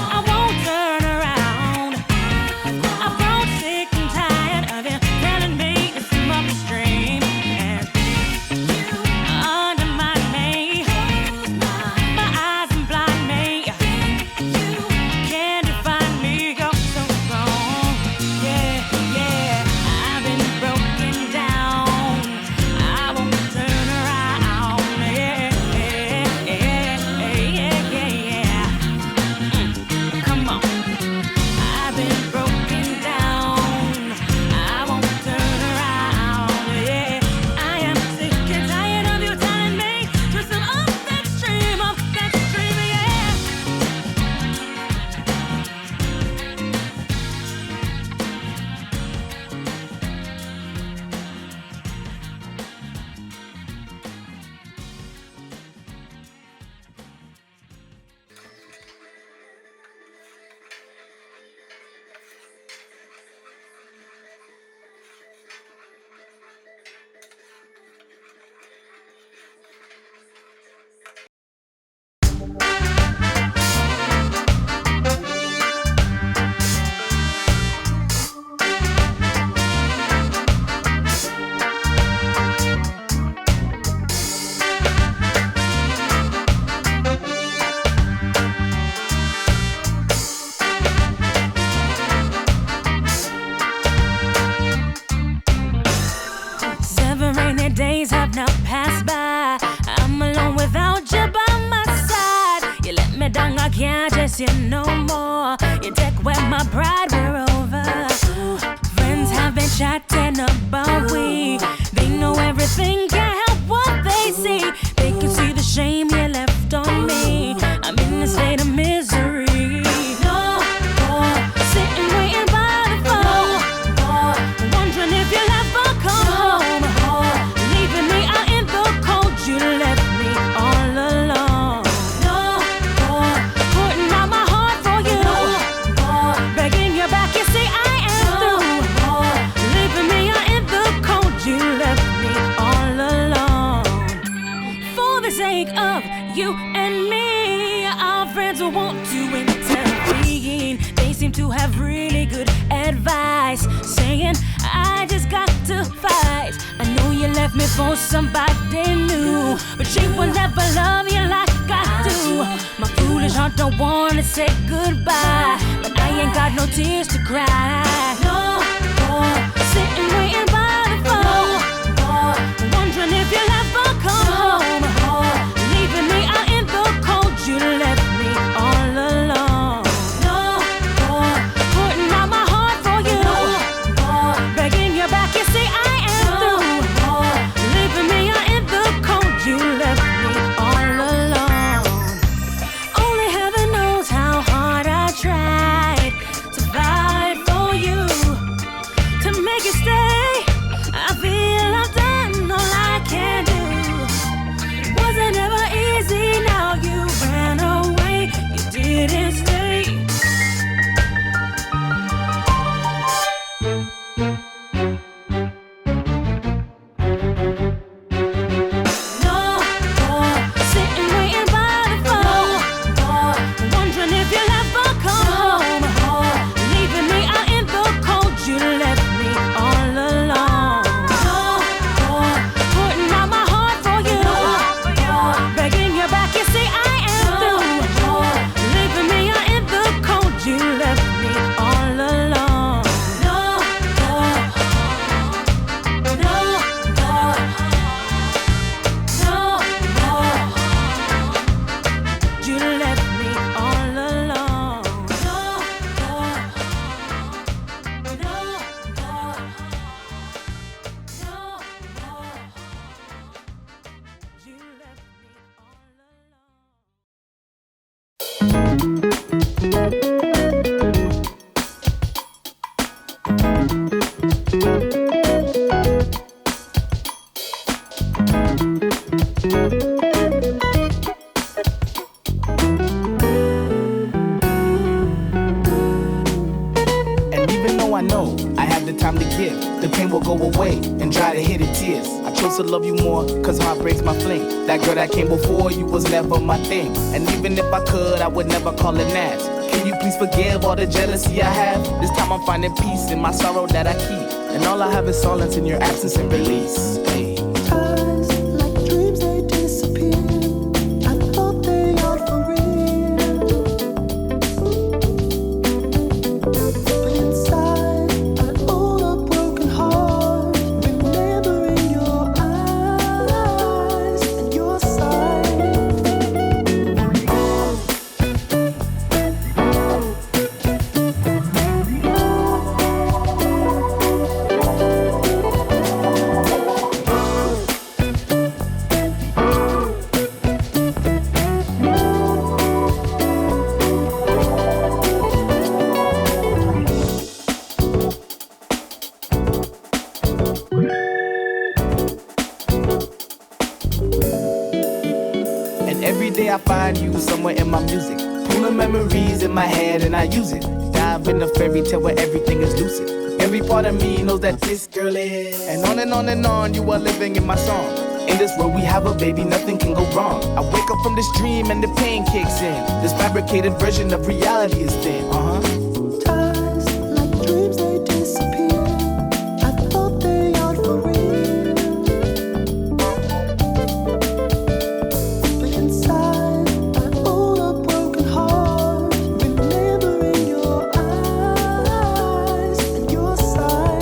I won't turn around. can't just you no more. You take where my pride we're over. Friends have been chatting about we. They know everything, can't help what they see. They can see the shame you left on me. I'm in a state of misery. No more sitting waiting by the phone. Wondering if you'll ever come home. Leaving me out in the cold, you left me all alone. No more putting out my heart for you. Begging you back, you say I am through. Leaving me out in the cold, you left me all alone. For the sake of you and me, our friends will want to intervene. They seem to have really good advice, saying I just got to fight. I know you left me for somebody new, but she will never love you like I do. My foolish heart don't wanna say goodbye, but I ain't got no tears to cry. No more sitting waiting by the phone, wondering if you'll ever come home. Leaving me out in the cold, you left me all alone. No more putting out my heart for you. Begging you back, you say I am through. Leaving me out in the cold, you left me all alone. Only heaven knows how hard I tried to fight for you, to make you stay. I feel I've done all I can do. Wasn't ever easy, now you ran away, you didn't stay. No more sitting waiting by the phone, wondering if you'll ever come home. Leaving me out in the cold, you left me all alone. No more putting out my heart for you. Begging you back, you say I am through. Leaving me out in the cold, you left me all alone. No more, no more, no more. You left me all alone. No more, no more, no more. You left me all alone. And even though I know I have the time to give, the pain will go away and dry the hidden tears. I chose to love you more, cause heart breaks my fling. That girl that came before you was never my thing. And even if I could, I would never call it Naz. Can you please forgive all the jealousy I have? This time I'm finding peace in my sorrow that I keep. And all I have is silence in your absence and release. Hey. Ties like dreams, they disappear. I thought they are for real, but inside I own a broken heart, remembering your eyes and your side. And every day I find you somewhere in my music. Pulling memories in my head and I use it. Dive in a fairy tale where everything is lucid. Every part of me knows that this girl is. And on you are living in my song. In this world we have a baby, nothing can go wrong. I wake up from this dream and the pain kicks in. This fabricated version of reality is thin. Ties like dreams, they disappear. I thought they are for real, but inside I own a broken heart, remembering your eyes and your side.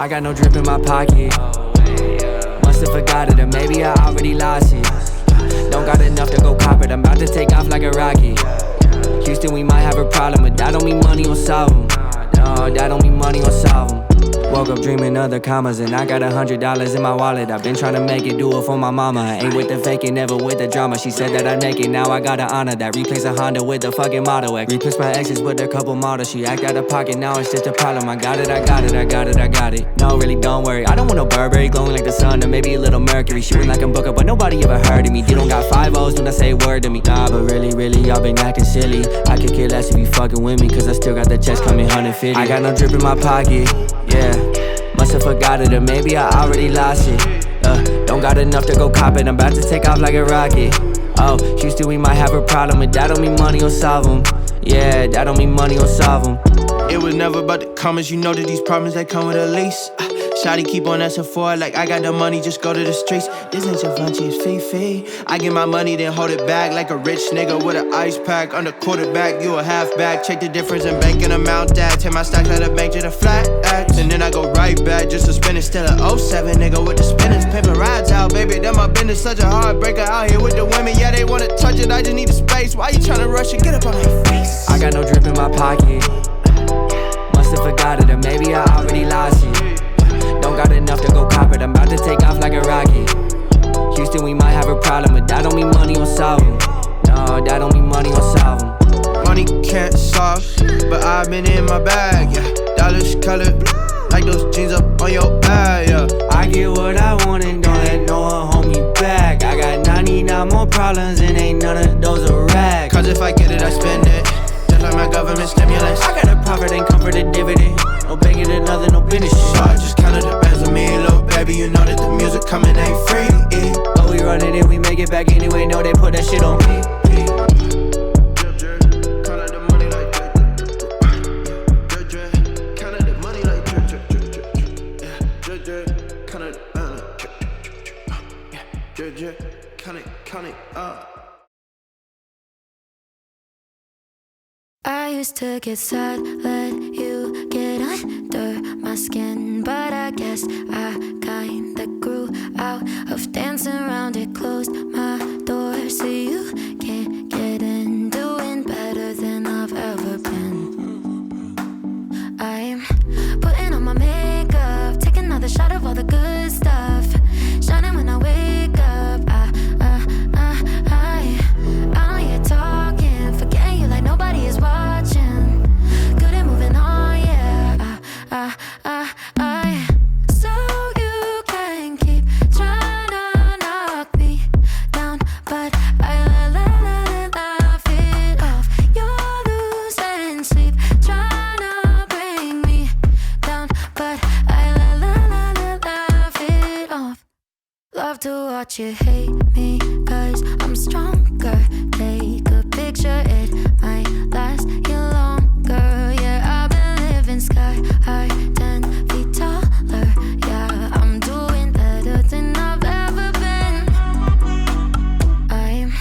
I got no drip in my pocket. Must've forgot it, or maybe I already lost it. Don't got enough to go cop it, I'm about to take off like a rocket. Houston, we might have a problem, but that don't mean money will solve them. No, that don't mean money will solve them. Woke up dreaming of the commas, and I got $100 in my wallet. I've been trying to make it, do it for my mama. I ain't with the faking, never with the drama. She said that I'd make it, now I gotta honor that. Replace a Honda with the fucking Model X. Replace my exes with a couple models. She act out of pocket, now it's just a problem. I got it, I got it, I got it, I got it. No, really, don't worry. I don't want no Burberry glowing like the sun, or maybe a little Mercury. Shooting like I'm Booker, but nobody ever heard of me. You don't got 5 O's when I say word to me. Nah, but really, y'all been acting silly. I could care less if you fucking with me, cause I still got the checks coming 150. I got no drip in my pocket, yeah. Must've forgot it, or maybe I already lost it. Don't got enough to go cop it, I'm about to take off like a rocket. Oh, Houston, we might have a problem, but that don't mean money will solve them. Yeah, that don't mean money will solve them. It was never about the comments, you know that these problems, they come with a lease. Shawty keep on asking for it like I got the money, just go to the streets. This ain't Givenchy, it's Fifi. I get my money, then hold it back like a rich nigga with an ice pack. Under quarterback, you a halfback. Check the difference in banking amount that. Take my stacks out of the bank to the flat X. And then I go right back just to spin it. Still a 07 nigga with the spinners. Pimpin' rides out, baby, that my business. Such a heartbreaker out here with the women. Yeah, they wanna touch it, I just need the space. Why you tryna rush it? Get up on my face. I got no drip in my pocket. Must've forgot it, or maybe I already lost it. Don't got enough to go cop it, I'm about to take off like a rocket. Houston, we might have a problem, but that don't mean money will solve them. No, that don't mean money will solve them. Money can't solve, but I've been in my bag, yeah. Dollars colored, like those jeans up on your back, yeah. I get what I want and don't let no one hold me back. I got 99 more problems and ain't none of those a rag. Cause if I get it, I spend it, just like my government stimulus. I got a profit, ain't come for the dividend. No begging to nothing, no business shit. So I just kinda depends on me, little baby. You know that the music coming ain't free. But we run it and we make it back anyway. No, they put that shit on me. I used to get sad, let you get under my skin, but I guess I kinda grew out of dancing around it. Closed my door so you can't get in. Doing better than I've ever been. I'm putting on my makeup, taking another shot of all the good stuff, shining when I wake up. I know you're talking, forgetting you like nobody is watching. Good at moving on, yeah. So you can keep trying to knock me down, but I laugh it off. You're losing sleep, trying to bring me down, but I laugh it off. Love to watch you hate me, cause I'm stronger. Take a picture, it might last you longer. Yeah, I've been living sky high, 10 feet taller. Yeah, I'm doing better than I've ever been. I'm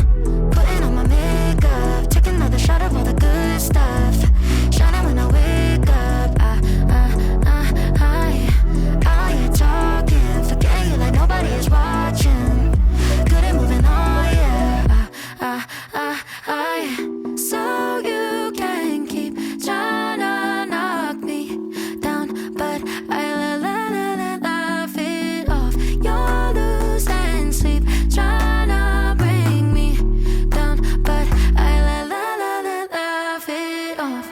putting on my makeup, taking another shot of all the good stuff, shining when I wake up. I ain't talking, forgetting you like nobody is watching. Good at moving on, yeah. So you can keep trying to knock me down, but I laugh it off. You're losing sleep, trying to bring me down, but I laugh it off.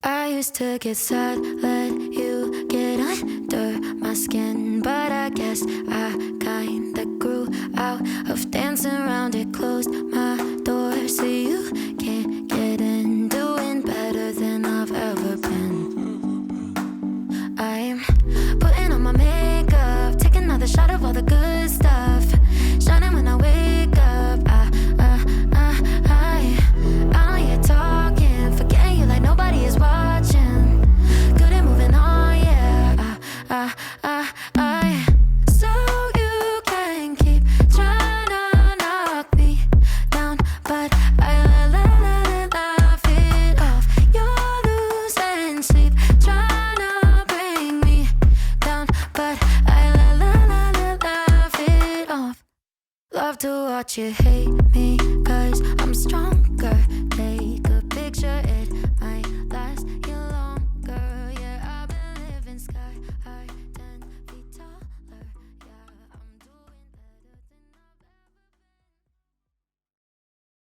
I used to get sad, let you get under my skin, but I guess I kinda grew out of dancing around it. Closed my door so you can't get in. Doing better than I've ever been. I'm putting on my makeup, taking another shot of all the good stuff, shining when I wake up. I know you're talking, forgetting you like nobody is watching. watch you hate me